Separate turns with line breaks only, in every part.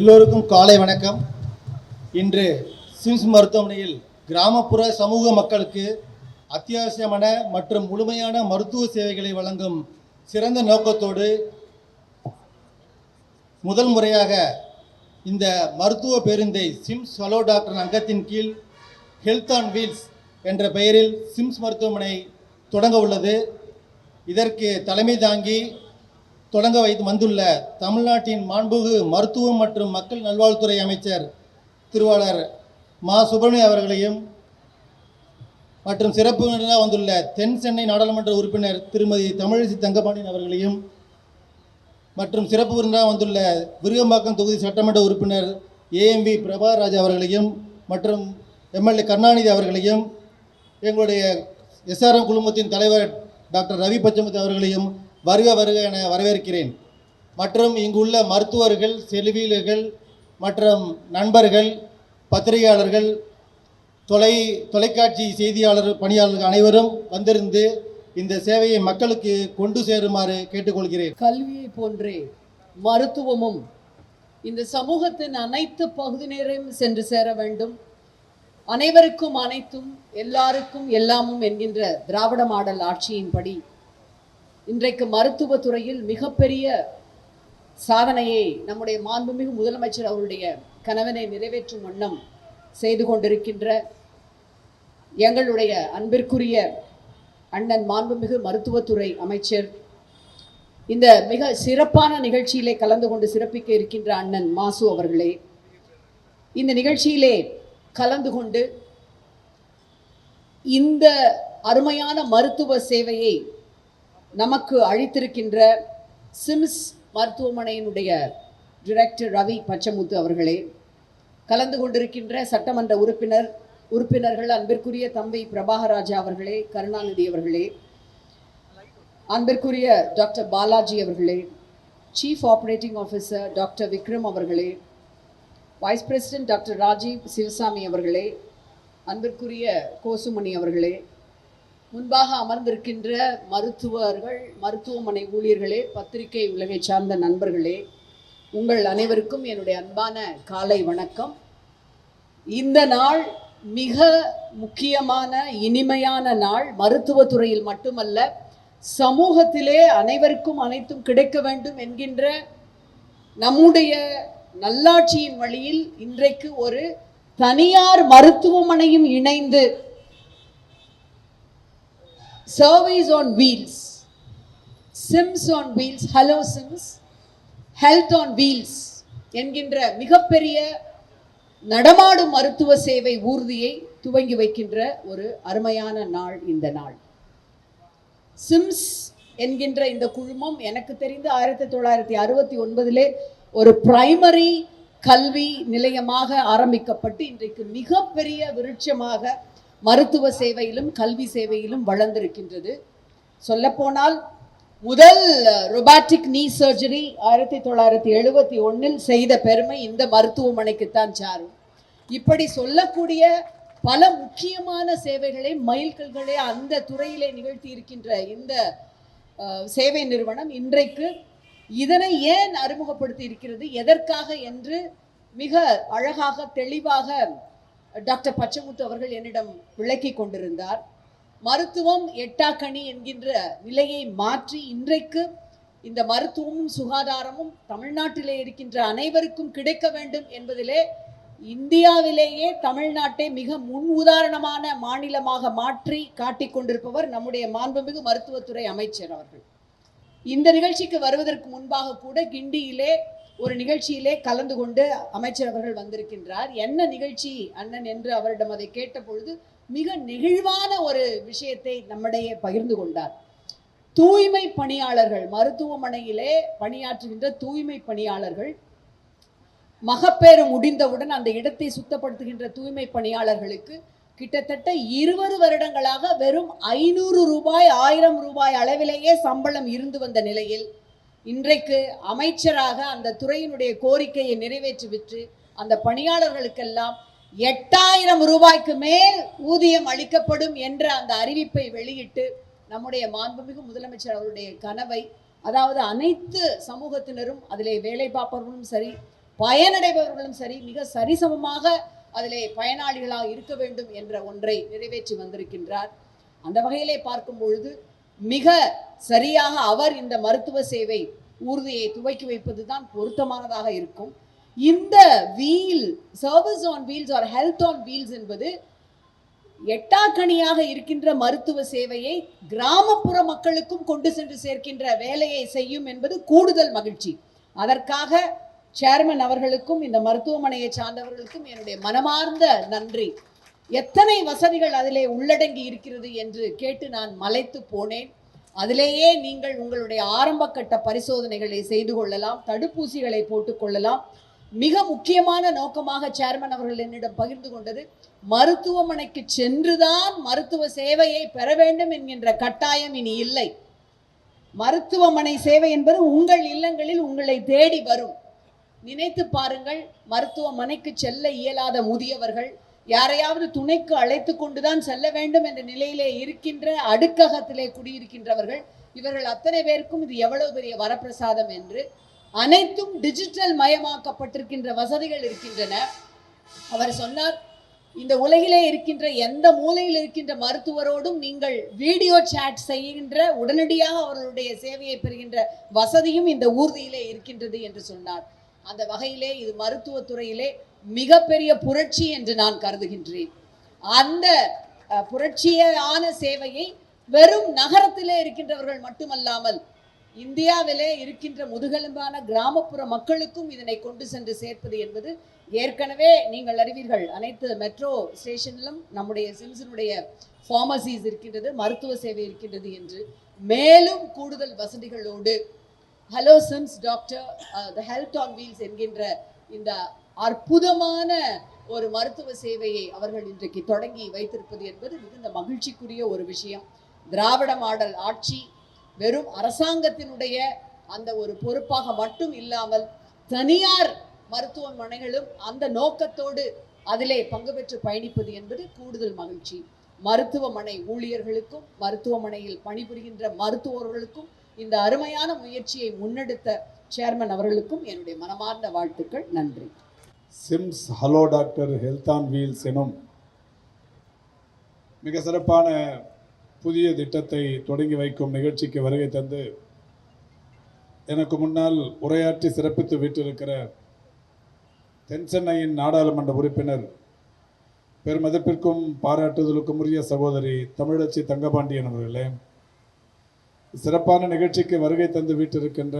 எல்லோருக்கும் காலை வணக்கம். இன்று சிம்ஸ் மருத்துவமனையில் கிராமப்புற சமூக மக்களுக்கு அத்தியாவசியமான மற்றும் முழுமையான மருத்துவ சேவைகளை வழங்கும் சிறந்த நோக்கத்தோடு முதல் முறையாக இந்த மருத்துவ பேருந்தை சிம்ஸ் ஹலோ டாக்டர் அங்கத்தின் கீழ் ஹெல்த் ஆன் வீல்ஸ் என்ற பெயரில் சிம்ஸ் மருத்துவமனை தொடங்க உள்ளது. இதற்கு தலைமை தாங்கி தொடங்க வந்துள்ள தமிழ்நாட்டின் மாண்புமிகு மருத்துவம் மற்றும் மக்கள் நல்வாழ்வுத்துறை அமைச்சர் திருவாளர் மா சுப்பிரமணியம் அவர்களையும் மற்றும் சிறப்பு விருந்தினராக வந்துள்ள தென் சென்னை நாடாளுமன்ற உறுப்பினர் திருமதி தமிழிசை தங்கபாண்டியன் அவர்களையும் மற்றும் சிறப்பு விருந்தினராக வந்துள்ள விருகம்பாக்கம் தொகுதி சட்டமன்ற உறுப்பினர் ஏஎம்பி பிரபாராஜ் அவர்களையும் மற்றும் எம்எல்ஏ கருணாநிதி அவர்களையும் எங்களுடைய எஸ்ஆர்எம் குழுமத்தின் தலைவர் டாக்டர் ரவி பச்சமுத்து அவர்களையும் வருக வருக என வரவேற்கிறேன். மற்றும் இங்குள்ள மருத்துவர்கள், செவிலியர்கள் மற்றும் நண்பர்கள், பத்திரிகையாளர்கள், தொலைக்காட்சி செய்தியாளர் பணியாளர்கள் அனைவரும் வந்திருந்து இந்த சேவையை மக்களுக்கு கொண்டு சேருமாறு கேட்டுக்கொள்கிறேன்.
கல்வியை போன்றே மருத்துவமும் இந்த சமூகத்தின் அனைத்து பகுதியினரையும் சென்று சேர வேண்டும். அனைவருக்கும் அனைத்தும், எல்லாருக்கும் எல்லாமும் என்கின்ற திராவிட மாடல் ஆட்சியின்படி இன்றைக்கு மருத்துவத்துறையில் மிகப்பெரிய சாதனையை நம்முடைய மாண்புமிகு முதலமைச்சர் அவருடைய கனவினை நிறைவேற்றும் வண்ணம் செய்து கொண்டிருக்கின்ற எங்களுடைய அன்பிற்குரிய அண்ணன் மாண்புமிகு மருத்துவத்துறை அமைச்சர், இந்த மிக சிறப்பான நிகழ்ச்சியிலே கலந்து கொண்டு சிறப்பிக்க இருக்கின்ற அண்ணன் மாசு அவர்களே, இந்த நிகழ்ச்சியிலே கலந்து கொண்டு இந்த அருமையான மருத்துவ சேவையை நமக்கு அளித்திருக்கின்ற சிம்ஸ் மருத்துவமனையினுடைய டைரக்டர் ரவி பச்சமுத்து அவர்களே, கலந்து கொண்டிருக்கின்ற சட்டமன்ற உறுப்பினர்கள் அன்பிற்குரிய தம்பி பிரபாகராஜா அவர்களே, கருணாநிதி அவர்களே, அன்பிற்குரிய டாக்டர் பாலாஜி அவர்களே, chief operating officer doctor Vikram அவர்களே, vice president doctor Rajeev Sivasamy அவர்களே, அன்பிற்குரிய கோசுமணி அவர்களே, முன்பாக அமர்ந்திருக்கின்ற மருத்துவர்கள், மருத்துவமனை ஊழியர்களே, பத்திரிகை உலகை சார்ந்த நண்பர்களே, உங்கள் அனைவருக்கும் என்னுடைய அன்பான காலை வணக்கம். இந்த நாள் மிக முக்கியமான இனிமையான நாள். மருத்துவத்துறையில் மட்டுமல்ல, சமூகத்திலே அனைவருக்கும் அனைத்தும் கிடைக்க வேண்டும் என்கின்ற நம்முடைய நல்லாட்சியின் வழியில் இன்றைக்கு ஒரு தனியார் மருத்துவமனையும் இணைந்து service on wheels, Sims on wheels, hello Sims, health on wheels என்கின்ற மிகப்பெரிய நடமாடும் மருத்துவ சேவை ஊர்தியை துவங்கி வைக்கின்ற ஒரு அருமையான நாள் இந்த நாள். சிம்ஸ் என்கின்ற இந்த குழுமம் எனக்கு தெரிந்து 1969 ஒரு பிரைமரி கல்வி நிலையமாக ஆரம்பிக்கப்பட்டு இன்றைக்கு மிகப்பெரிய விருட்சமாக மருத்துவ சேவையிலும் கல்வி சேவையிலும் வளர்ந்திருக்கின்றது. சொல்லப்போனால் முதல் ரொபாட்டிக் நீ சர்ஜரி 1971 செய்த பெருமை இந்த மருத்துவமனைக்குத்தான் சாரும். இப்படி சொல்லக்கூடிய பல முக்கியமான சேவைகளை, மைல்கல்களை அந்த துறையிலே நிகழ்த்தி இருக்கின்ற இந்த சேவை நிறுவனம் இன்றைக்கு இதனை ஏன் அறிமுகப்படுத்தி இருக்கிறது, எதற்காக என்று மிக அழகாக தெளிவாக டாக்டர் பச்சமுத்து அவர்கள் என்னிடம் விளக்கி கொண்டிருந்தார். மருத்துவம் எட்டாக்கனி என்கின்ற நிலையை மாற்றி இன்றைக்கு இந்த மருத்துவமும் சுகாதாரமும் தமிழ்நாட்டிலே இருக்கின்ற அனைவருக்கும் கிடைக்க வேண்டும் என்பதிலே இந்தியாவிலேயே தமிழ்நாட்டை மிக முன் உதாரணமான மாநிலமாக மாற்றி காட்டிக் கொண்டிருப்பவர் நம்முடைய மாண்புமிகு மருத்துவத்துறை அமைச்சர் அவர்கள். இந்த நிகழ்ச்சிக்கு வருவதற்கு முன்பாக கூட கிண்டியிலே ஒரு நிகழ்ச்சியிலே கலந்து கொண்டு அமைச்சர் அவர்கள் வந்திருக்கின்றார். என்ன நிகழ்ச்சி அண்ணன் என்று அவரிடம் அதை கேட்ட பொழுது மிக நெகிழ்வான ஒரு விஷயத்தை நம்மிடையே பகிர்ந்து கொண்டார். தூய்மை பணியாளர்கள், மருத்துவமனையிலே பணியாற்றுகின்ற தூய்மை பணியாளர்கள், மகப்பேறு முடிந்தவுடன் அந்த இடத்தை சுத்தப்படுத்துகின்ற தூய்மை பணியாளர்களுக்கு கிட்டத்தட்ட 20 வருடங்களாக வெறும் 500 ரூபாய் 1000 ரூபாய் அளவிலேயே சம்பளம் இருந்து வந்த நிலையில் இன்றைக்கு அமைச்சராக அந்த துறையினுடைய கோரிக்கையை நிறைவேற்றிவிட்டு அந்த பணியாளர்களுக்கெல்லாம் 8000 ரூபாய்க்கு மேல் ஊதியம் அளிக்கப்படும் என்ற அந்த அறிவிப்பை வெளியிட்டு நம்முடைய மாண்புமிகு முதலமைச்சர் அவருடைய கனவை, அதாவது அனைத்து சமூகத்தினரும் அதிலே வேலை பார்ப்பவர்களும் சரி, பயனடைபவர்களும் சரி மிக சரிசமமாக அதிலே பயனாளிகளாக இருக்க வேண்டும் என்ற ஒன்றை நிறைவேற்றி வந்திருக்கின்றார். அந்த வகையிலே பார்க்கும் பொழுது மிக சரியாக அவர் இந்த மருத்துவ சேவை ஊர்தியை துவக்கி வைப்பது தான் பொருத்தமானதாக இருக்கும். இந்த wheel service on wheels or health on wheels என்பது எட்டாக்கணியாக இருக்கின்ற மருத்துவ சேவையை கிராமப்புற மக்களுக்கும் கொண்டு சென்று சேர்க்கின்ற வேலையை செய்யும் என்பது கூடுதல் மகிழ்ச்சி. அதற்காக சேர்மன் அவர்களுக்கும் இந்த மருத்துவமனையை சார்ந்தவர்களுக்கும் என்னுடைய மனமார்ந்த நன்றி. எத்தனை வசதிகள் அதிலே உள்ளடங்கி இருக்கிறது என்று கேட்டு நான் மலைத்து போனேன். அதிலேயே நீங்கள் உங்களுடைய ஆரம்ப கட்ட பரிசோதனைகளை செய்து கொள்ளலாம், தடுப்பூசிகளை போட்டுக்கொள்ளலாம். மிக முக்கியமான நோக்கமாக சேர்மன் அவர்கள் என்னிடம் பகிர்ந்து கொண்டது, மருத்துவமனைக்கு சென்றுதான் மருத்துவ சேவையை பெற வேண்டும் என்கின்ற கட்டாயம் இனி இல்லை. மருத்துவமனை சேவை என்பது உங்கள் இல்லங்களில் உங்களை தேடி வரும். நினைத்து பாருங்கள், மருத்துவமனைக்கு செல்ல இயலாத முதியவர்கள், யாரையாவது துணைக்கு அழைத்து கொண்டுதான் செல்ல வேண்டும் என்ற நிலையிலே இருக்கின்ற அடுக்ககத்திலே குடியிருக்கின்றவர்கள், இவர்கள் அத்தனை பேருக்கும் இது எவ்வளவு பெரிய வரப்பிரசாதம் என்று. அனைத்தும் டிஜிட்டல் மயமாக்கப்பட்டிருக்கின்ற வசதிகள் இருக்கின்றன. அவர் சொன்னார், இந்த உலகிலே இருக்கின்ற எந்த மூலையில் இருக்கின்ற மருத்துவரோடும் நீங்கள் வீடியோ சாட் செய்கின்ற, உடனடியாக அவர்களுடைய சேவையை பெறுகின்ற வசதியும் இந்த ஊர்தியிலே இருக்கின்றது என்று சொன்னார். அந்த வகையிலே இது மருத்துவத்துறையிலே மிகப்பெரிய புரட்சி என்று நான் கருதுகின்றேன். அந்த புரட்சியான சேவையை வெறும் நகரத்திலே இருக்கின்றவர்கள் மட்டுமல்லாமல் இந்தியாவிலே இருக்கின்ற முதுகெலும்பான கிராமப்புற மக்களுக்கும் இதனை கொண்டு சென்று சேர்ப்பது என்பது, ஏற்கனவே நீங்கள் அறிவீர்கள், அனைத்து மெட்ரோ ஸ்டேஷனிலும் நம்முடைய சிம்ஸினுடைய ஃபார்மசிஸ் இருக்கின்றது, மருத்துவ சேவை இருக்கின்றது என்று. மேலும் கூடுதல் வசதிகளோடு hello SIMS doctor the health on wheels என்கின்ற இந்த அற்புதமான ஒரு மருத்துவ சேவையை அவர்கள் இன்றைக்கு தொடங்கி வைத்திருப்பது என்பது மிகுந்த மகிழ்ச்சிக்குரிய ஒரு விஷயம். திராவிட மாடல் ஆட்சி வெறும் அரசாங்கத்தினுடைய அந்த ஒரு பொறுப்பாக மட்டும் இல்லாமல் தனியார் மருத்துவமனைகளும் அந்த நோக்கத்தோடு அதிலே பங்கு பெற்று பயணிப்பது என்பது கூடுதல் மகிழ்ச்சி. மருத்துவமனை ஊழியர்களுக்கும் மருத்துவமனையில் பணிபுரிகின்ற மருத்துவர்களுக்கும் இந்த அருமையான முயற்சியை முன்னெடுத்த சேர்மன் அவர்களுக்கும் என்னுடைய மனமார்ந்த வாழ்த்துக்கள். நன்றி.
Sims hello doctor health on wheels எனும் மிக சிறப்பான புதிய திட்டத்தை தொடங்கி வைக்கும் நிகழ்ச்சிக்கு வருகை தந்து எனக்கு முன்னால் உரையாற்றி சிறப்பித்து விட்டிருக்கிற தென்சென்னையின் நாடாளுமன்ற உறுப்பினர், பெருமதிப்பிற்கும் பாராட்டுதலுக்கும் உரிய சகோதரி தமிழச்சி தங்கபாண்டியன் அவர்களே, சிறப்பான நிகழ்ச்சிக்கு வருகை தந்து விட்டிருக்கின்ற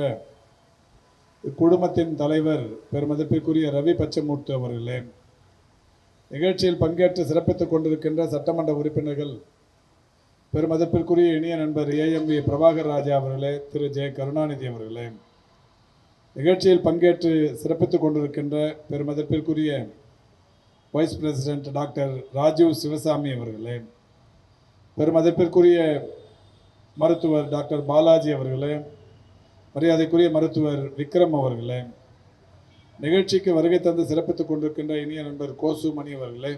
இக்குழுமத்தின் தலைவர் பெருமதிப்பிற்குரிய ரவி பச்சைமூர்த்தி அவர்களே, நிகழ்ச்சியில் பங்கேற்று சிறப்பித்துக் கொண்டிருக்கின்ற சட்டமன்ற உறுப்பினர்கள் பெருமதிப்பிற்குரிய இனிய நண்பர் ஏஎம்வி பிரபாகர் ராஜா அவர்களே, திரு ஜெய கருணாநிதி அவர்களே, நிகழ்ச்சியில் பங்கேற்று சிறப்பித்துக் கொண்டிருக்கின்ற பெருமதிப்பிற்குரிய vice president doctor Rajeev Sivasamy அவர்களே, பெருமதிப்பிற்குரிய மருத்துவர் டாக்டர் பாலாஜி அவர்களே, மரியாதைக்குரிய மருத்துவர் விக்ரம் அவர்களே, நிகழ்ச்சிக்கு வருகை தந்து சிறப்பித்துக் கொண்டிருக்கின்ற இனிய நண்பர் கோசு மணி அவர்களே,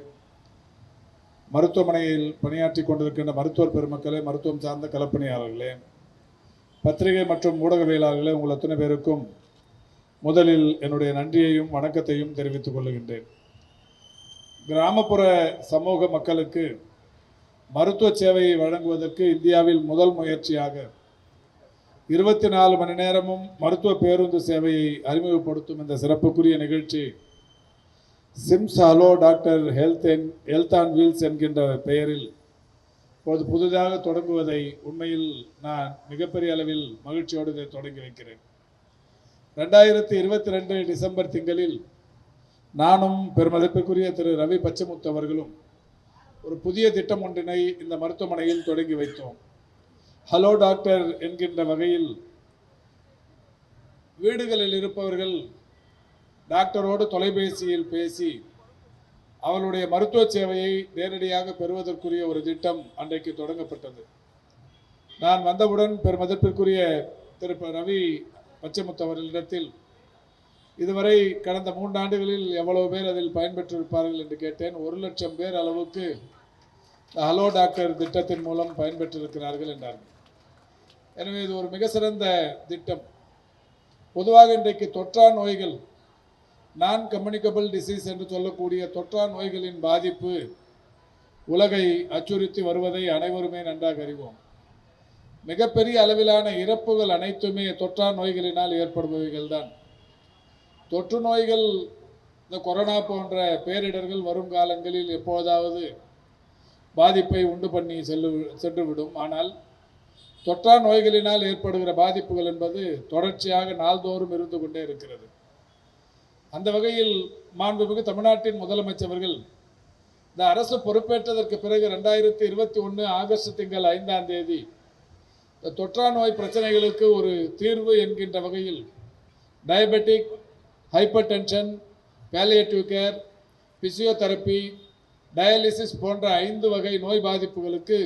மருத்துவமனையில் பணியாற்றி கொண்டிருக்கின்ற மருத்துவர் பெருமக்களே, மருத்துவம் சார்ந்த களப்பணியாளர்களே, பத்திரிகை மற்றும் ஊடகவியலாளர்களே, உங்கள் அத்தனை பேருக்கும் முதலில் என்னுடைய நன்றியையும் வணக்கத்தையும் தெரிவித்துக் கொள்ளுகின்றேன். கிராமப்புற சமூக மக்களுக்கு மருத்துவ சேவையை வழங்குவதற்கு இந்தியாவில் முதல் முயற்சியாக 24 மணி நேரமும் மருத்துவ பேருந்து சேவையை அறிமுகப்படுத்தும் இந்த சிறப்புக்குரிய நிகழ்ச்சி Sims hello doctor health on wheels என்கின்ற பெயரில் இப்போது புதிதாக தொடங்குவதை உண்மையில் நான் மிகப்பெரிய அளவில் மகிழ்ச்சியோடு இதை தொடங்கி வைக்கிறேன். 2022 டிசம்பர் திங்களில் நானும் பெருமதிப்புக்குரிய திரு ரவி பச்சைமுத்து அவர்களும் ஒரு புதிய திட்டம் ஒன்றினை இந்த மருத்துவமனையில் தொடங்கி வைத்தோம். ஹலோ டாக்டர் என்கின்ற வகையில் வீடுகளில் இருப்பவர்கள் டாக்டரோடு தொலைபேசியில் பேசி அவர்களுடைய மருத்துவ சேவையை நேரடியாக பெறுவதற்குரிய ஒரு திட்டம் அன்றைக்கு தொடங்கப்பட்டது. நான் வந்தவுடன் பெருமதிப்பிற்குரிய திரு ரவி பச்சைமுத்து அவர்களிடத்தில் இதுவரை கடந்த 3 ஆண்டுகளில் எவ்வளவு பேர் அதில் பயன்பெற்றிருப்பார்கள் என்று கேட்டேன். 1,00,000 பேர் அளவுக்கு ஹலோ டாக்டர் திட்டத்தின் மூலம் பயன்பெற்றிருக்கிறார்கள் என்றார்கள். எனவே இது ஒரு மிக சிறந்த திட்டம். பொதுவாக இன்றைக்கு தொற்றா நோய்கள் நான் கம்யூனிகபிள் டிசீஸ் என்று சொல்லக்கூடிய தொற்றா நோய்களின் பாதிப்பு உலகை அச்சுறுத்தி வருவதை அனைவருமே நன்றாக அறிவோம். மிகப்பெரிய அளவிலான இறப்புகள் அனைத்துமே தொற்றா நோய்களினால் ஏற்படுபவைகள் தான். தொற்று நோய்கள், இந்த கொரோனா போன்ற பேரிடர்கள் வரும் காலங்களில் எப்போதாவது பாதிப்பை உண்டு பண்ணி சென்றுவிடும். ஆனால் தொற்றா நோய்களினால் ஏற்படுகிற பாதிப்புகள் என்பது தொடர்ச்சியாக நாள்தோறும் இருந்து கொண்டே இருக்கிறது. அந்த வகையில் மாண்புமிகு தமிழ்நாட்டின் முதலமைச்சர்கள் இந்த அரசு பொறுப்பேற்றதற்கு பிறகு 2021 ஆகஸ்ட் திங்கள் 5ஆம் தேதி இந்த தொற்றா நோய் பிரச்சனைகளுக்கு ஒரு தீர்வு என்கின்ற வகையில் diabetic, hyper tension, palliative care, physiotherapy, dialysis போன்ற 5 வகை நோய் பாதிப்புகளுக்கு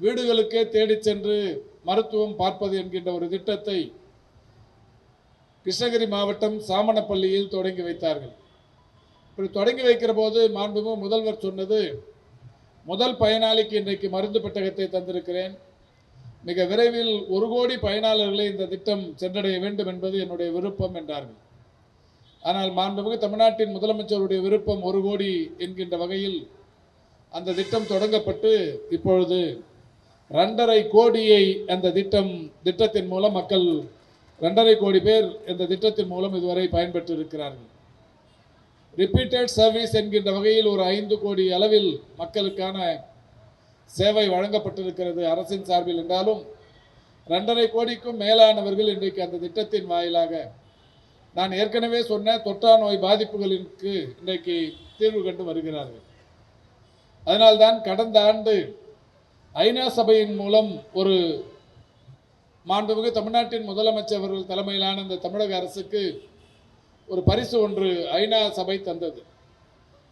வீடுகளுக்கே தேடிச் சென்று மருத்துவம் பார்ப்பது என்கின்ற ஒரு திட்டத்தை கிருஷ்ணகிரி மாவட்டம் சாமனப்பள்ளியில் தொடங்கி வைத்தார்கள். இப்படி தொடங்கி வைக்கிற போது மாண்புமிகு முதல்வர் சொன்னது, முதல் பயனாளிக்கு இன்றைக்கு மருந்து பெட்டகத்தை தந்திருக்கிறேன், மிக விரைவில் 1 கோடி பயனாளர்களை இந்த திட்டம் சென்றடைய வேண்டும் என்பது என்னுடைய விருப்பம் என்றார்கள். ஆனால் மாண்புமிகு தமிழ்நாட்டின் முதலமைச்சருடைய விருப்பம் 1 கோடி என்கின்ற வகையில் அந்த திட்டம் தொடங்கப்பட்டு இப்பொழுது 2.5 கோடியை அந்த திட்டத்தின் மூலம் மக்கள் 2.5 கோடி பேர் இந்த திட்டத்தின் மூலம் இதுவரை பயன்பெற்று இருக்கிறார்கள். ரிப்பீட்டட் சர்வீஸ் என்கின்ற வகையில் ஒரு 5 கோடி அளவில் மக்களுக்கான சேவை வழங்கப்பட்டிருக்கிறது அரசின் சார்பில் என்றாலும் 2.5 கோடிக்கும் மேலானவர்கள் இன்றைக்கு அந்த திட்டத்தின் வாயிலாக நான் ஏற்கனவே சொன்ன தொற்றா நோய் பாதிப்புகளுக்கு இன்றைக்கு தீர்வு கண்டு வருகிறார்கள். அதனால்தான் கடந்த ஆண்டு ஐநா சபையின் மூலம் ஒரு மாண்புமிகு தமிழ்நாட்டின் முதலமைச்சர் அவர்கள் தலைமையிலான இந்த தமிழக அரசுக்கு ஒரு பரிசு ஒன்று ஐநா சபை தந்தது.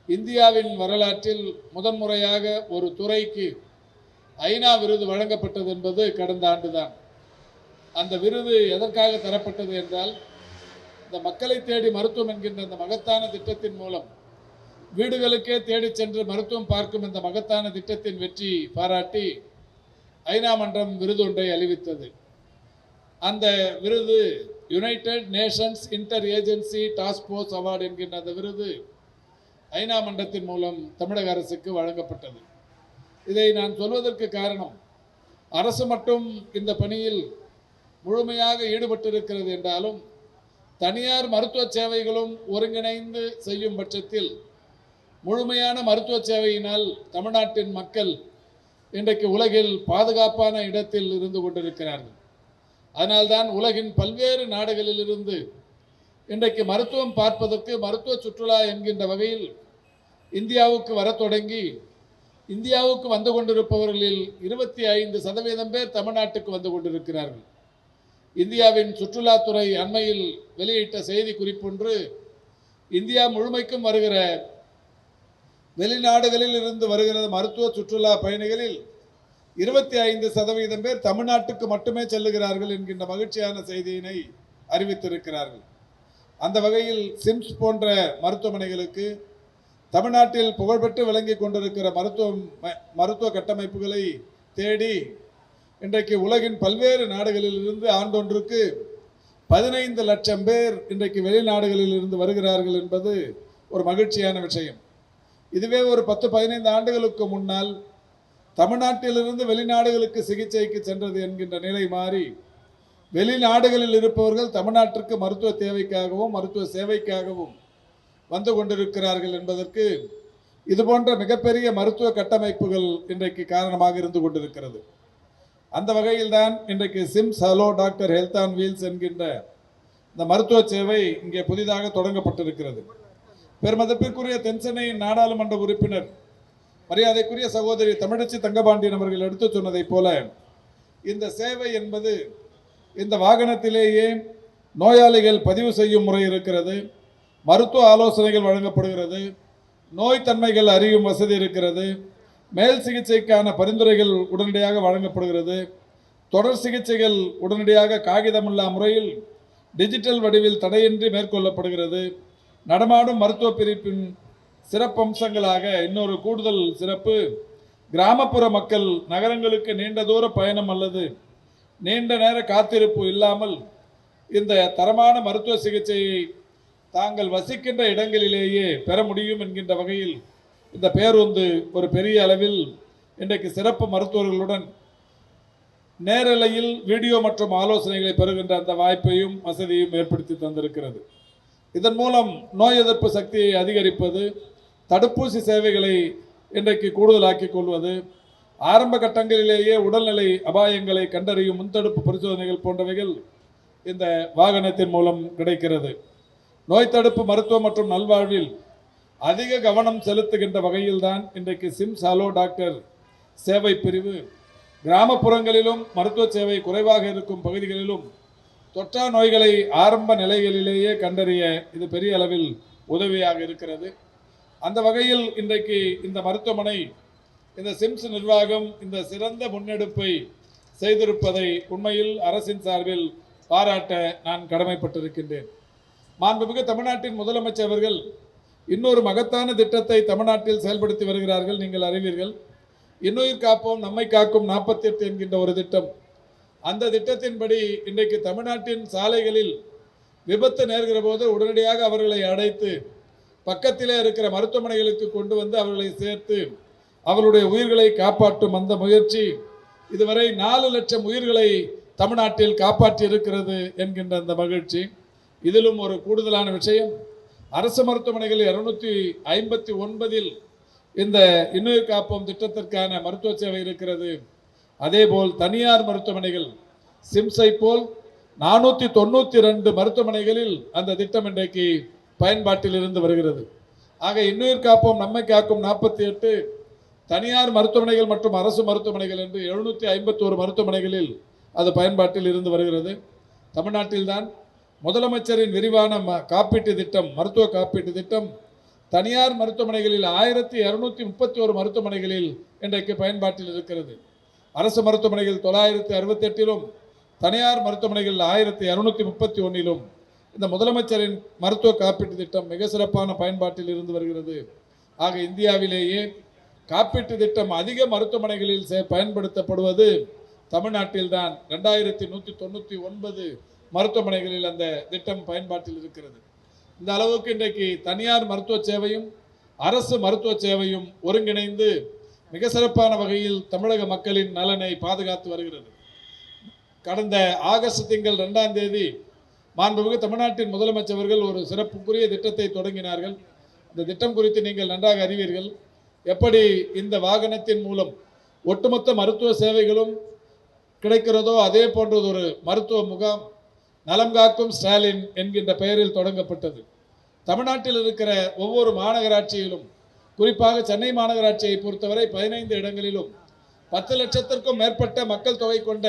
இந்தியாவின் வரலாற்றில் முதன்முறையாக ஒரு துறைக்கு ஐநா விருது வழங்கப்பட்டது என்பது கடந்த ஆண்டுதான். அந்த விருது எதற்காக தரப்பட்டது என்றால், இந்த மக்களை தேடி மருத்துவம் என்கின்ற இந்த மகத்தான திட்டத்தின் மூலம் வீடுகளுக்கே தேடி சென்று மருத்துவம் பார்க்கும் இந்த மகத்தான திட்டத்தின் வெற்றி பாராட்டி ஐநா மன்றம் விருது ஒன்றை அறிவித்தது. அந்த விருது United Nations inter agency task force award என்கின்ற அந்த விருது ஐநா மன்றத்தின் மூலம் தமிழக அரசுக்கு வழங்கப்பட்டது. இதை நான் சொல்வதற்கு காரணம், அரசு மட்டும் இந்த பணியில் முழுமையாக ஈடுபட்டிருக்கிறது என்றாலும் தனியார் மருத்துவ சேவைகளும் ஒருங்கிணைந்து செய்யும் பட்சத்தில் முழுமையான மருத்துவ சேவையினால் தமிழ்நாட்டின் மக்கள் இன்றைக்கு உலகில் பாதுகாப்பான இடத்தில் இருந்து கொண்டிருக்கிறார்கள். அதனால்தான் உலகின் பல்வேறு நாடுகளிலிருந்து இன்றைக்கு மருத்துவம் பார்ப்பதற்கு மருத்துவ சுற்றுலா என்கின்ற வகையில் இந்தியாவுக்கு வர தொடங்கி இந்தியாவுக்கு வந்து கொண்டிருப்பவர்களில் 25% பேர் தமிழ்நாட்டுக்கு வந்து கொண்டிருக்கிறார்கள். இந்தியாவின் சுற்றுலாத்துறை அண்மையில் வெளியிட்ட செய்தி குறிப்பொன்று, இந்தியா முழுமைக்கும் வருகிற வெளிநாடுகளில் இருந்து வருகிற மருத்துவ சுற்றுலா பயணிகளில் 25% பேர் தமிழ்நாட்டுக்கு மட்டுமே செல்லுகிறார்கள் என்கின்ற மகிழ்ச்சியான செய்தியினை அறிவித்திருக்கிறார்கள். அந்த வகையில் சிம்ஸ் போன்ற மருத்துவமனைகளுக்கு தமிழ்நாட்டில் புகழ்பெற்று விளங்கி கொண்டிருக்கிற மருத்துவ கட்டமைப்புகளை தேடி இன்றைக்கு உலகின் பல்வேறு நாடுகளில் இருந்து ஆண்டொன்றுக்கு 15 லட்சம் பேர் இன்றைக்கு வெளிநாடுகளில் இருந்து வருகிறார்கள் என்பது ஒரு மகிழ்ச்சியான விஷயம். இதுவே ஒரு 10-15 ஆண்டுகளுக்கு முன்னால் தமிழ்நாட்டிலிருந்து வெளிநாடுகளுக்கு சிகிச்சைக்கு சென்றது என்கின்ற நிலை மாறி வெளிநாடுகளில் இருப்பவர்கள் தமிழ்நாட்டிற்கு மருத்துவ தேவைக்காகவும் மருத்துவ சேவைக்காகவும் வந்து கொண்டிருக்கிறார்கள் என்பதற்கு இதுபோன்ற மிகப்பெரிய மருத்துவ கட்டமைப்புகள் இன்றைக்கு காரணமாக இருந்து கொண்டிருக்கிறது. அந்த வகையில் தான் இன்றைக்கு Sims hello doctor health on wheels என்கின்ற இந்த மருத்துவ சேவை இங்கே புதிதாக தொடங்கப்பட்டிருக்கிறது. பெருமதிப்பிற்குரிய தென்சென்னையின் நாடாளுமன்ற உறுப்பினர் மரியாதைக்குரிய சகோதரி தமிழச்சி தங்கபாண்டியன் அவர்கள் எடுத்து சொன்னதைப் போல இந்த சேவை என்பது இந்த வாகனத்திலேயே நோயாளிகள் பதிவு செய்யும் முறை இருக்கிறது, மருத்துவ ஆலோசனைகள் வழங்கப்படுகிறது, நோய் தன்மைகள் அறியும் வசதி இருக்கிறது, மேல் சிகிச்சைக்கான பரிந்துரைகள் உடனடியாக வழங்கப்படுகிறது, தொடர் சிகிச்சைகள் உடனடியாக காகிதமில்லா முறையில் டிஜிட்டல் வடிவில் தடையின்றி மேற்கொள்ளப்படுகிறது. நடமாடும் மருத்துவ பிரிப்பின் சிறப்பம்சங்களாக இன்னொரு கூடுதல் சிறப்பு, கிராமப்புற மக்கள் நகரங்களுக்கு நீண்ட தூர பயணம் அல்லது நீண்ட நேர காத்திருப்பு இல்லாமல் இந்த தரமான மருத்துவ சிகிச்சையை தாங்கள் வசிக்கின்ற இடங்களிலேயே பெற முடியும் என்கின்ற வகையில் இந்த பேருந்து ஒரு பெரிய அளவில் இன்றைக்கு சிறப்பு மருத்துவர்களுடன் நேரலையில் வீடியோ மற்றும் ஆலோசனைகளை பெறுகின்ற அந்த வாய்ப்பையும் வசதியும் ஏற்படுத்தி தந்திருக்கிறது. இதன் மூலம் நோய் எதிர்ப்பு சக்தியை அதிகரிப்பது, தடுப்பூசி சேவைகளை இன்றைக்கு கூடுதலாக்கிக் கொள்வது, ஆரம்ப கட்டங்களிலேயே உடல்நிலை அபாயங்களை கண்டறியும் முன்தடுப்பு பரிசோதனைகள் போன்றவைகள் இந்த வாகனத்தின் மூலம் கிடைக்கிறது. நோய் தடுப்பு மருத்துவம் மற்றும் நல்வாழ்வில் அதிக கவனம் செலுத்துகின்ற வகையில்தான் இன்றைக்கு சிம்ஸ் ஹலோ டாக்டர் சேவை பிரிவு கிராமப்புறங்களிலும் மருத்துவ சேவை குறைவாக இருக்கும் பகுதிகளிலும் தொற்றா நோய்களை ஆரம்ப நிலைகளிலேயே கண்டறிய இது பெரிய அளவில் உதவியாக இருக்கிறது. அந்த வகையில் இன்றைக்கு இந்த மருத்துவமனை, இந்த சிம்ஸ் நிர்வாகம் இந்த சிறந்த முன்னெடுப்பை செய்திருப்பதை உண்மையில் அரசின் சார்பில் பாராட்ட நான் கடமைப்பட்டிருக்கின்றேன். மாண்புமிகு தமிழ்நாட்டின் முதலமைச்சர் அவர்கள் இன்னொரு மகத்தான திட்டத்தை தமிழ்நாட்டில் செயல்படுத்தி வருகிறார்கள். நீங்கள் அறிவீர்கள். இன்னுயிர் காப்போம் நம்மை காக்கும் 48 என்கின்ற ஒரு திட்டம். அந்த திட்டத்தின்படி இன்றைக்கு தமிழ்நாட்டின் சாலைகளில் விபத்து நேர்கிற போது உடனடியாக அவர்களை அடைத்து பக்கத்திலே இருக்கிற மருத்துவமனைகளுக்கு கொண்டு வந்து அவர்களை சேர்த்து அவர்களுடைய உயிர்களை காப்பாற்றும் அந்த முயற்சி இதுவரை 4 லட்சம் உயிர்களை தமிழ்நாட்டில் காப்பாற்றி இருக்கிறது என்கின்ற அந்த மகிழ்ச்சி. இதிலும் ஒரு கூடுதலான விஷயம், அரசு மருத்துவமனைகள் 259 இந்த இன்னுயிர் காப்போம் திட்டத்திற்கான மருத்துவ சேவை இருக்கிறது. அதேபோல் தனியார் மருத்துவமனைகள் சிம்ஸை போல் 492 மருத்துவமனைகளில் அந்த திட்டம் இன்றைக்கு பயன்பாட்டில் இருந்து வருகிறது. ஆக இன்னுயிர் காப்போம் நம்மை காக்கும் 48 தனியார் மருத்துவமனைகள் மற்றும் அரசு மருத்துவமனைகள் என்று 751 மருத்துவமனைகளில் அது பயன்பாட்டில் இருந்து வருகிறது. தமிழ்நாட்டில்தான் முதலமைச்சரின் விரிவான காப்பீட்டு திட்டம், மருத்துவ காப்பீட்டு திட்டம் தனியார் மருத்துவமனைகளில் 1231 மருத்துவமனைகளில் இன்றைக்கு பயன்பாட்டில் இருக்கிறது. அரசு மருத்துவமனைகள் 968லும் தனியார் மருத்துவமனைகள் 1231லும் இந்த முதலமைச்சரின் மருத்துவ காப்பீட்டு திட்டம் மிக சிறப்பான பயன்பாட்டில் இருந்து வருகிறது. ஆக இந்தியாவிலேயே காப்பீட்டு திட்டம் அதிக மருத்துவமனைகளில் பயன்படுத்தப்படுவது தமிழ்நாட்டில்தான். 2199 மருத்துவமனைகளில் அந்த திட்டம் பயன்பாட்டில் இருக்கிறது. இந்த அளவுக்கு இன்றைக்கு தனியார் மருத்துவ சேவையும் அரசு மருத்துவ சேவையும் ஒருங்கிணைந்து மிக சிறப்பான வகையில் தமிழக மக்களின் நலனை பாதுகாத்து வருகிறது. கடந்த ஆகஸ்ட் திங்கள் 2ஆம் தேதி மாண்புமிகு தமிழ்நாட்டின் முதலமைச்சர் அவர்கள் ஒரு சிறப்புக்குரிய திட்டத்தை தொடங்கினார்கள். இந்த திட்டம் குறித்து நீங்கள் நன்றாக அறிவீர்கள். எப்படி இந்த வாகனத்தின் மூலம் ஒட்டுமொத்த மருத்துவ சேவைகளும் கிடைக்கிறதோ அதே போன்றது ஒரு மருத்துவ முகாம் நலம் காக்கும் ஸ்டாலின் என்கின்ற பெயரில் தொடங்கப்பட்டது. தமிழ்நாட்டில் இருக்கிற ஒவ்வொரு மாநகராட்சியிலும், குறிப்பாக சென்னை மாநகராட்சியை பொறுத்தவரை 15 இடங்களிலும் 10 லட்சத்திற்கும் மேற்பட்ட மக்கள் தொகை கொண்ட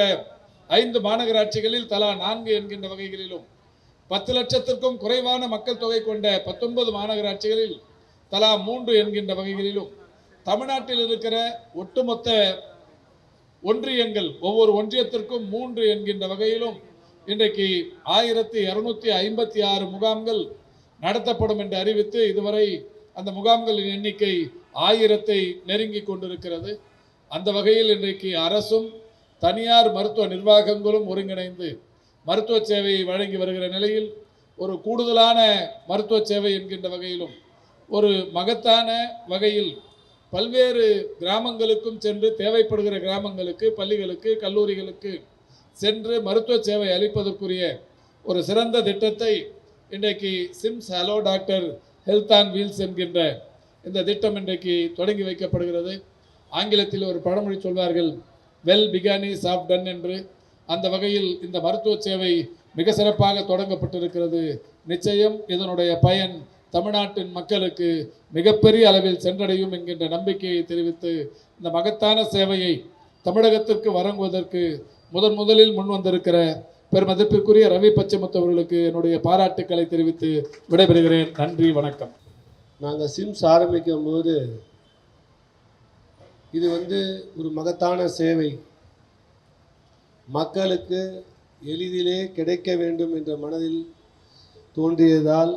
5 மாநகராட்சிகளில் தலா 4 என்கின்ற வகைகளிலும், 10 லட்சத்திற்கும் குறைவான மக்கள் தொகை கொண்ட 19 மாநகராட்சிகளில் தலா 3 என்கின்ற வகைகளிலும், தமிழ்நாட்டில் இருக்கிற ஒட்டுமொத்த ஒன்றியங்கள் ஒவ்வொரு ஒன்றியத்திற்கும் 3 என்கின்ற வகையிலும் இன்றைக்கு 1256 முகாம்கள் நடத்தப்படும் என்று அறிவித்து இதுவரை அந்த முகாம்களின் எண்ணிக்கை 1000-ஐ நெருங்கி கொண்டிருக்கிறது. அந்த வகையில் இன்றைக்கு அரசும் தனியார் மருத்துவ நிர்வாகங்களும் ஒருங்கிணைந்து மருத்துவ சேவையை வழங்கி வருகிற நிலையில் ஒரு கூடுதலான மருத்துவ சேவை என்கின்ற வகையிலும் ஒரு மகத்தான வகையில் பல்வேறு கிராமங்களுக்கும் சென்று தேவைப்படுகிற கிராமங்களுக்கு, பள்ளிகளுக்கு, கல்லூரிகளுக்கு சென்று மருத்துவ சேவை அளிப்பதற்குரிய ஒரு சிறந்த திட்டத்தை இன்றைக்கு Sims hello doctor health on wheels என்கின்ற இந்த திட்டம் இன்றைக்கு தொடங்கி வைக்கப்படுகிறது. ஆங்கிலத்தில் ஒரு பழமொழி சொல்வார்கள், well begun is half done என்று. அந்த வகையில் இந்த மருத்துவ சேவை மிக சிறப்பாக தொடங்கப்பட்டிருக்கிறது. நிச்சயம் இதனுடைய பயன் தமிழ்நாட்டின் மக்களுக்கு மிகப்பெரிய அளவில் சென்றடையும் என்கின்ற நம்பிக்கையை தெரிவித்து இந்த மகத்தான சேவையை தமிழகத்திற்கு வழங்குவதற்கு முதலில் முன் வந்திருக்கிற பெருமதிப்பிற்குரிய ரவி பச்சைமுத்து அவர்களுக்கு என்னுடைய பாராட்டுக்களை தெரிவித்து விடைபெறுகிறேன். நன்றி, வணக்கம்.
நாங்கள் சிம்ஸ் ஆரம்பிக்கும் போது இது ஒரு மகத்தான சேவை, மக்களுக்கு எளிதிலே கிடைக்க வேண்டும் என்ற மனதில் தோன்றியதால்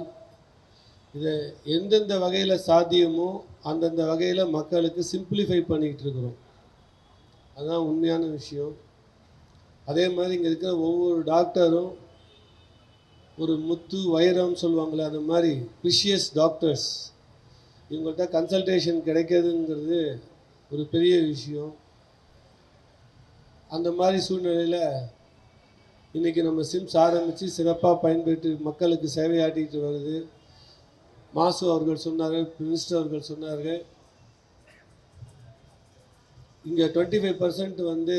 இதை எந்தெந்த வகையில் சாத்தியமோ அந்தந்த வகையில் மக்களுக்கு சிம்பிளிஃபை பண்ணிக்கிட்டு இருக்கிறோம். அதுதான் உண்மையான விஷயம். அதே மாதிரி இங்கே இருக்கிற ஒவ்வொரு டாக்டரும் ஒரு முத்து வைரம் சொல்லுவாங்களே அந்த மாதிரி ப்ரிஷியஸ் டாக்டர்ஸ் இவங்கள்ட்ட கன்சல்டேஷன் கிடைக்கிறதுங்கிறது ஒரு பெரிய விஷயம். அந்த மாதிரி சூழ்நிலையில் இன்றைக்கி நம்ம சிம்ஸ் ஆரம்பித்து சிறப்பாக பயன்பெற்று மக்களுக்கு சேவையாட்டிகிட்டு வருது. மாசு அவர்கள் சொன்னார்கள், மினிஸ்டர் அவர்கள் சொன்னார்கள், இங்கே 25% வந்து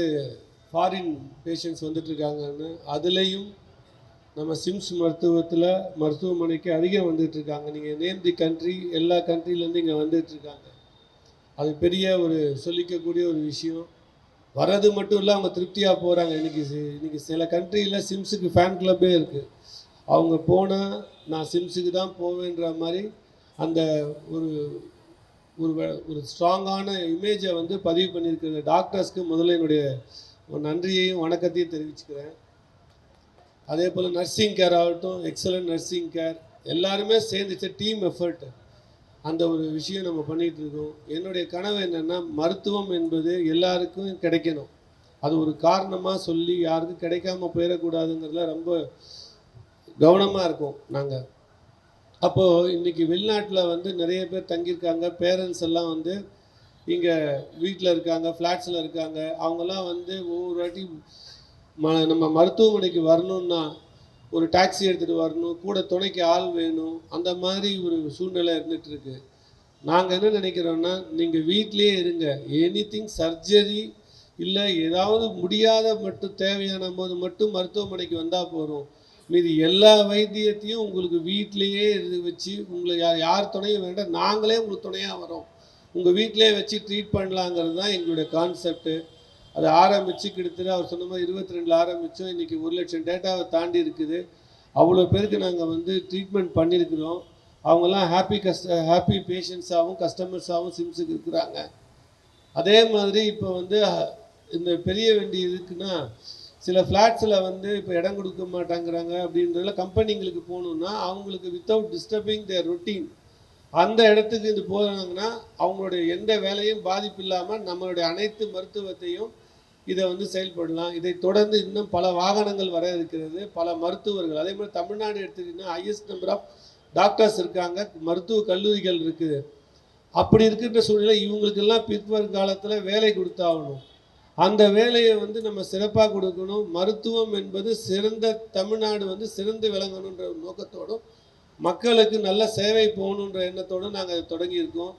ஃபாரின் பேஷண்ட்ஸ் வந்துட்டுருக்காங்கன்னு. அதுலேயும் நம்ம சிம்ஸ் மருத்துவமனைக்கு அதிகம் வந்துட்டுருக்காங்க. நீங்கள் நேம் தி கண்ட்ரி, எல்லா கண்ட்ரிலேருந்து இங்கே வந்துட்டுருக்காங்க. அது பெரிய ஒரு சொல்லிக்கக்கூடிய ஒரு விஷயம். வர்றது மட்டும் இல்லை, அவங்க திருப்தியாக போகிறாங்க. இன்றைக்கி சில கண்ட்ரியில் சிம்ஸுக்கு ஃபேன் கிளப்பே இருக்குது. அவங்க போனால் நான் சிம்ஸுக்கு தான் போவேன்ற மாதிரி அந்த ஒரு ஒரு ஒரு ஸ்ட்ராங்கான இமேஜை வந்து பதிவு பண்ணியிருக்கிற டாக்டர்ஸ்க்கு முதல்ல என்னுடைய நன்றியையும் வணக்கத்தையும் தெரிவிச்சுக்கிறேன். அதே போல் நர்சிங் கேர் ஆகட்டும், எக்ஸலண்ட் நர்சிங் கேர், எல்லாருமே சேர்ந்துச்சு டீம் எஃபர்ட். அந்த ஒரு விஷயம் நம்ம பண்ணிகிட்ருக்கோம். என்னுடைய கனவு என்னென்னா, மருத்துவம் என்பது எல்லாருக்கும் கிடைக்கணும். அது ஒரு காரணமாக சொல்லி யாருக்கும் கிடைக்காம போயிடக்கூடாதுங்கிறதுல ரொம்ப கவனமாக இருக்கும் நாங்கள். அப்போது இன்றைக்கி வெளிநாட்டில் வந்து நிறைய பேர் தங்கியிருக்காங்க. பேரண்ட்ஸ் எல்லாம் வந்து இங்கே வீட்டில் இருக்காங்க, ஃப்ளாட்ஸில் இருக்காங்க. அவங்கெல்லாம் வந்து ஒவ்வொரு வாட்டி நம்ம மருத்துவமனைக்கு வரணுன்னா ஒரு டாக்ஸி எடுத்துகிட்டு வரணும், கூட துணைக்கு ஆள் வேணும். அந்த மாதிரி ஒரு சூழ்நிலை இருந்துகிட்ருக்கு. நாங்கள் என்ன நினைக்கிறோன்னா, நீங்கள் வீட்டிலே இருங்க. எனிதிங் சர்ஜரி இல்லை ஏதாவது முடியாத மட்டும் தேவையான போது மட்டும் மருத்துவமனைக்கு வந்தால் போகிறோம். மீதி எல்லா வைத்தியத்தையும் உங்களுக்கு வீட்டிலையே இருந்து வச்சு உங்களை யார் துணையும் வேண்டாம், நாங்களே உங்களுக்கு துணையாக வரோம், உங்கள் வீட்டிலே வச்சு ட்ரீட் பண்ணலாங்கிறது தான் எங்களுடைய கான்செப்ட்டு. அதை ஆரம்பித்து கிட்டத்தட்ட அவர் சொன்ன மாதிரி 22 ஆரம்பித்தோம். இன்றைக்கி 1,00,000 டேட்டாவை தாண்டி இருக்குது. அவ்வளோ பேருக்கு நாங்கள் வந்து ட்ரீட்மெண்ட் பண்ணியிருக்கிறோம். அவங்கெல்லாம் ஹாப்பி பேஷண்ட்ஸாகவும் கஸ்டமர்ஸாகவும் சிம்ஸுக்கு இருக்கிறாங்க. அதே மாதிரி இப்போ வந்து இந்த பெரிய வண்டி இருக்குன்னா, சில ஃப்ளாட்ஸில் வந்து இப்போ இடம் கொடுக்க மாட்டாங்கிறாங்க. அப்படின்றதுல கம்பெனிங்களுக்கு போகணுன்னா அவங்களுக்கு வித்தவுட் டிஸ்டர்பிங் தேர் ரொட்டீன் அந்த இடத்துக்கு இது போகிறாங்கன்னா அவங்களுடைய எந்த வேலையும் பாதிப்பு இல்லாமல் நம்மளுடைய அனைத்து மருத்துவத்தையும் இதை வந்து செயல்படலாம். இதை தொடர்ந்து இன்னும் பல வாகனங்கள் வர இருக்கிறது, பல மருத்துவர்கள். அதே மாதிரி தமிழ்நாடு எடுத்துக்கிட்டிங்கன்னா ஹையஸ்ட் நம்பர் ஆஃப் டாக்டர்ஸ் இருக்காங்க, மருத்துவ கல்லூரிகள் இருக்குது. அப்படி இருக்கின்ற சூழ்நிலை இவங்களுக்கெல்லாம் பிற்காலத்தில் வேலை கொடுத்தாகணும். அந்த வேலையை வந்து நம்ம சிறப்பாக கொடுக்கணும். மருத்துவம் என்பது தமிழ்நாடு வந்து சிறந்து விளங்கணுன்ற நோக்கத்தோடும் மக்களுக்கு நல்ல சேவை போகணுன்ற எண்ணத்தோடு நாங்கள் தொடங்கியிருக்கோம்.